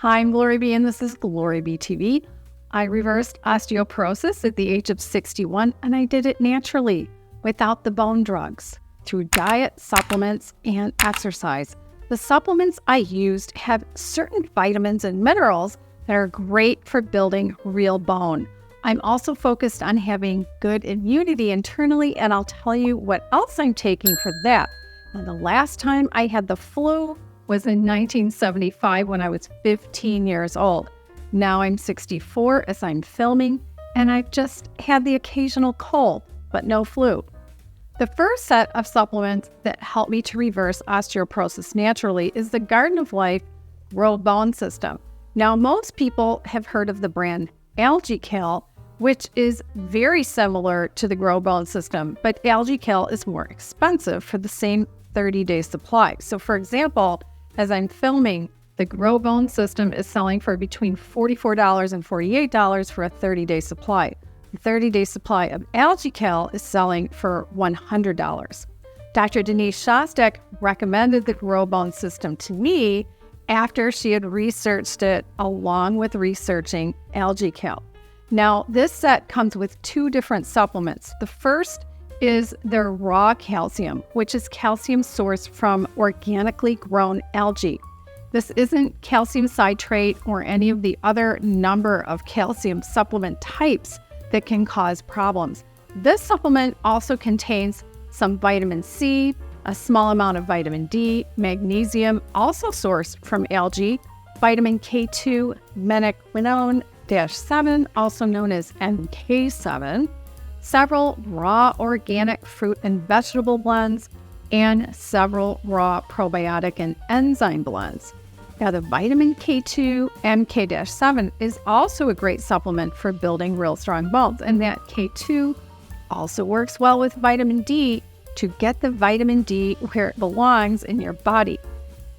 Hi, I'm GloryB and this is GloryB-TV. I reversed osteoporosis at the age of 61 and I did it naturally, without the bone drugs, through diet, supplements, and exercise. The supplements I used have certain vitamins and minerals that are great for building real bone. I'm also focused on having good immunity internally, and I'll tell you what else I'm taking for that. And the last time I had the flu was in 1975 when I was 15 years old. Now I'm 64 as I'm filming, and I've just had the occasional cold, but no flu. The first set of supplements that help me to reverse osteoporosis naturally is the Garden of Life Grow Bone System. Now, most people have heard of the brand Algae-Cal, which is very similar to the Grow Bone System, but Algae-Cal is more expensive for the same 30-day supply. So for example, as I'm filming, the Grow Bone System is selling for between $44 and $48 for a 30-day supply. The 30-day supply of Algae-Cal is selling for $100. Dr. Denise Shostek recommended the Grow Bone System to me after she had researched it along with researching Algae-Cal. Now, this set comes with two different supplements. The first is their raw calcium, which is calcium sourced from organically grown algae. This isn't calcium citrate or any of the other number of calcium supplement types that can cause problems. This supplement also contains some vitamin C, a small amount of vitamin D, magnesium, also sourced from algae, vitamin K2, menaquinone-7, also known as MK7, several raw organic fruit and vegetable blends, and several raw probiotic and enzyme blends. Now, the vitamin K2 MK-7 is also a great supplement for building real strong bones, and that K2 also works well with vitamin D to get the vitamin D where it belongs in your body.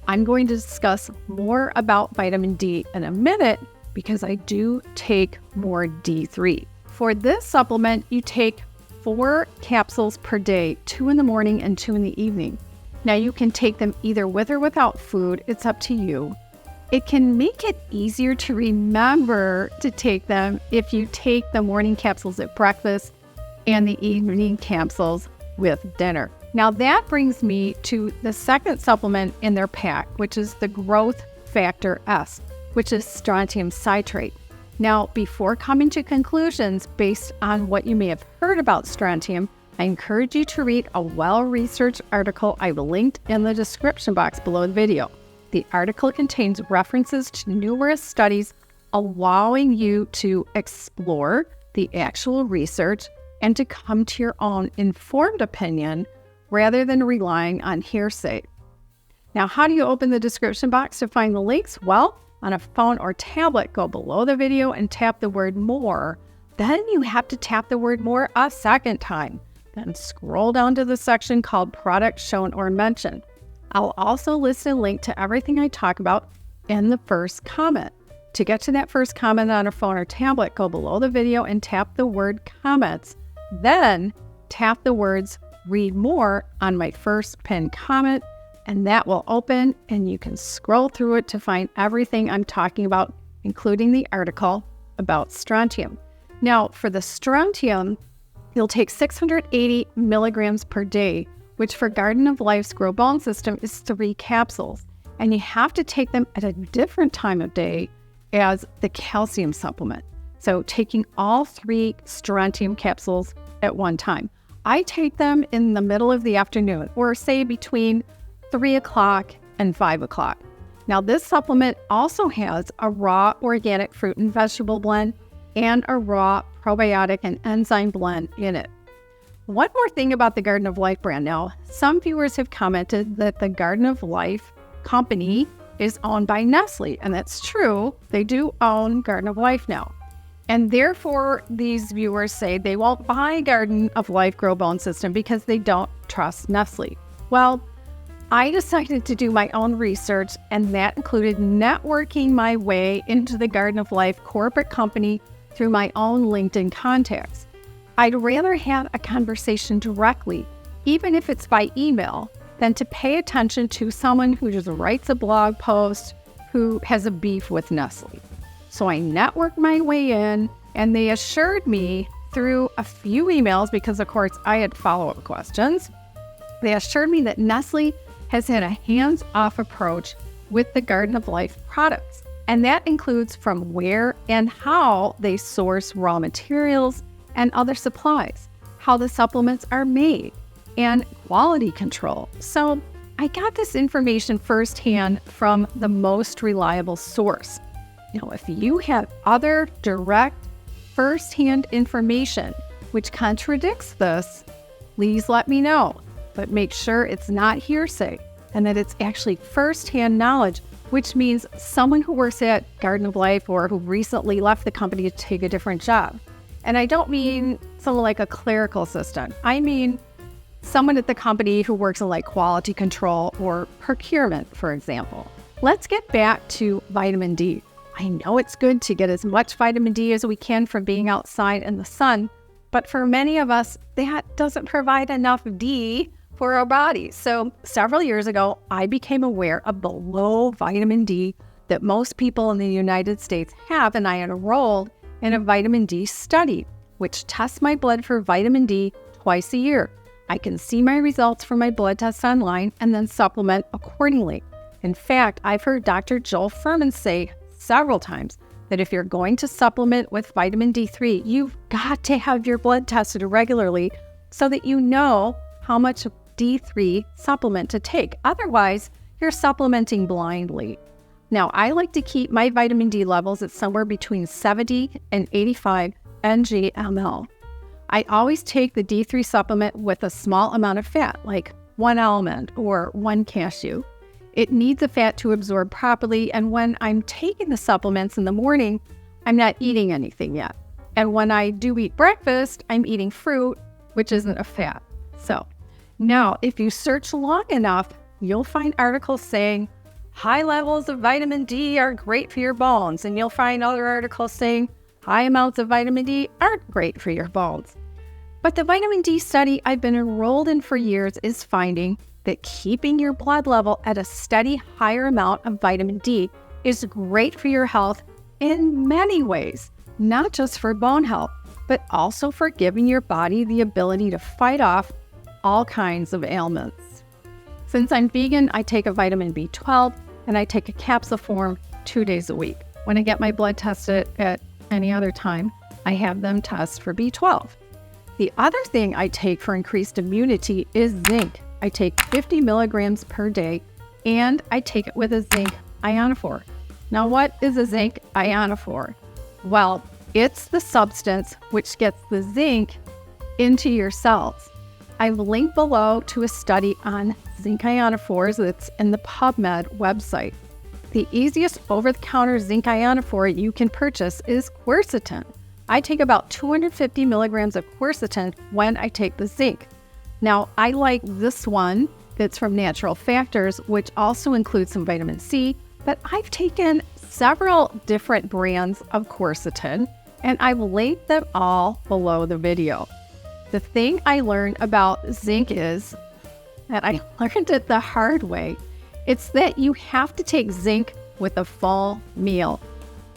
I'm going to discuss more about vitamin D in a minute because I do take more D3. For this supplement, you take 4 capsules per day, 2 in the morning and 2 in the evening. Now, you can take them either with or without food. It's up to you. It can make it easier to remember to take them if you take the morning capsules at breakfast and the evening capsules with dinner. Now, that brings me to the second supplement in their pack, which is the Growth Factor S, which is Strontium Citrate. Now, before coming to conclusions based on what you may have heard about strontium, I encourage you to read a well-researched article I've linked in the description box below the video. The article contains references to numerous studies allowing you to explore the actual research and to come to your own informed opinion rather than relying on hearsay. Now, how do you open the description box to find the links? Well, on a phone or tablet, go below the video and tap the word more. Then you have to tap the word more a second time. Then scroll down to the section called Products Shown or Mentioned. I'll also list a link to everything I talk about in the first comment. To get to that first comment on a phone or tablet, go below the video and tap the word comments. Then tap the words read more on my first pinned comment, and that will open and you can scroll through it to find everything I'm talking about, including the article about strontium. Now, for the strontium, you'll take 680 milligrams per day, which for Garden of Life's Grow Bone System is 3 capsules. And you have to take them at a different time of day as the calcium supplement. So taking all 3 strontium capsules at one time. I take them in the middle of the afternoon, or say between 3 o'clock and 5 o'clock. Now, this supplement also has a raw organic fruit and vegetable blend and a raw probiotic and enzyme blend in it. One more thing about the Garden of Life brand. Now, some viewers have commented that the Garden of Life company is owned by Nestle, and that's true. They do own Garden of Life now. And therefore, these viewers say they won't buy Garden of Life Grow Bone System because they don't trust Nestle. Well, I decided to do my own research, and that included networking my way into the Garden of Life corporate company through my own LinkedIn contacts. I'd rather have a conversation directly, even if it's by email, than to pay attention to someone who just writes a blog post, who has a beef with Nestle. So I networked my way in, and they assured me through a few emails, because of course I had follow-up questions, they assured me that Nestle has had a hands-off approach with the Garden of Life products. And that includes from where and how they source raw materials and other supplies, how the supplements are made, and quality control. So I got this information firsthand from the most reliable source. Now, if you have other direct firsthand information which contradicts this, please let me know. But make sure it's not hearsay and that it's actually firsthand knowledge, which means someone who works at Garden of Life or who recently left the company to take a different job. And I don't mean someone like a clerical assistant. I mean someone at the company who works in like quality control or procurement, for example. Let's get back to vitamin D. I know it's good to get as much vitamin D as we can from being outside in the sun, but for many of us, that doesn't provide enough D for our bodies. So several years ago, I became aware of the low vitamin D that most people in the United States have, and I enrolled in a vitamin D study, which tests my blood for vitamin D twice a year. I can see my results from my blood tests online and then supplement accordingly. In fact, I've heard Dr. Joel Fuhrman say several times that if you're going to supplement with vitamin D3, you've got to have your blood tested regularly so that you know how much D3 supplement to take. Otherwise, you're supplementing blindly. Now, I like to keep my vitamin D levels at somewhere between 70 and 85 ng/ml. I always take the D3 supplement with a small amount of fat, like 1 almond or 1 cashew. It needs the fat to absorb properly, and when I'm taking the supplements in the morning, I'm not eating anything yet. And when I do eat breakfast, I'm eating fruit, which isn't a fat. So now, if you search long enough, you'll find articles saying high levels of vitamin D are great for your bones, and you'll find other articles saying high amounts of vitamin D aren't great for your bones. But the vitamin D study I've been enrolled in for years is finding that keeping your blood level at a steady higher amount of vitamin D is great for your health in many ways, not just for bone health, but also for giving your body the ability to fight off all kinds of ailments. Since I'm vegan, I take a vitamin B12 and I take a capsule form 2 days a week. When I get my blood tested at any other time, I have them test for B12. The other thing I take for increased immunity is zinc. I take 50 milligrams per day, and I take it with a zinc ionophore. Now, what is a zinc ionophore? Well, it's the substance which gets the zinc into your cells. I've linked below to a study on zinc ionophores that's in the PubMed website. The easiest over-the-counter zinc ionophore you can purchase is quercetin. I take about 250 milligrams of quercetin when I take the zinc. Now, I like this one that's from Natural Factors, which also includes some vitamin C, but I've taken several different brands of quercetin, and I've linked them all below the video. The thing I learned about zinc is that I learned it the hard way. It's that you have to take zinc with a full meal.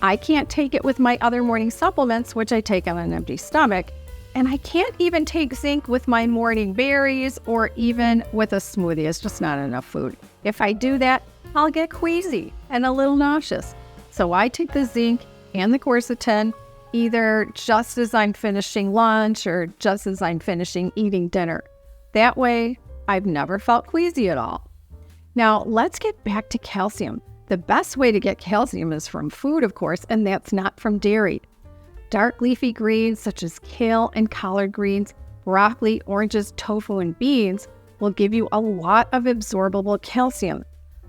I can't take it with my other morning supplements, which I take on an empty stomach, and I can't even take zinc with my morning berries or even with a smoothie. It's just not enough food. If I do that, I'll get queasy and a little nauseous. So I take the zinc and the quercetin either just as I'm finishing lunch or just as I'm finishing eating dinner. That way, I've never felt queasy at all. Now, let's get back to calcium. The best way to get calcium is from food, of course, and that's not from dairy. Dark leafy greens such as kale and collard greens, broccoli, oranges, tofu, and beans will give you a lot of absorbable calcium.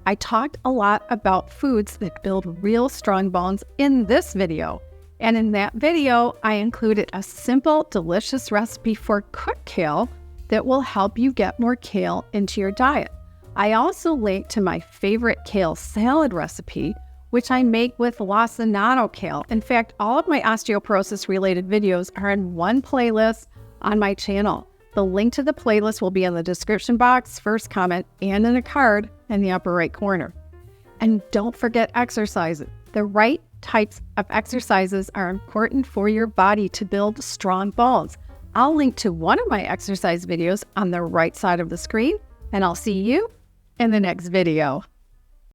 I talked a lot about foods that build real strong bones in this video. And in that video, I included a simple, delicious recipe for cooked kale that will help you get more kale into your diet. I also linked to my favorite kale salad recipe, which I make with lacinato kale. In fact, all of my osteoporosis-related videos are in one playlist on my channel. The link to the playlist will be in the description box, first comment, and in a card in the upper right corner. And don't forget exercise. The right types of exercises are important for your body to build strong bones. I'll link to one of my exercise videos on the right side of the screen, and I'll see you in the next video.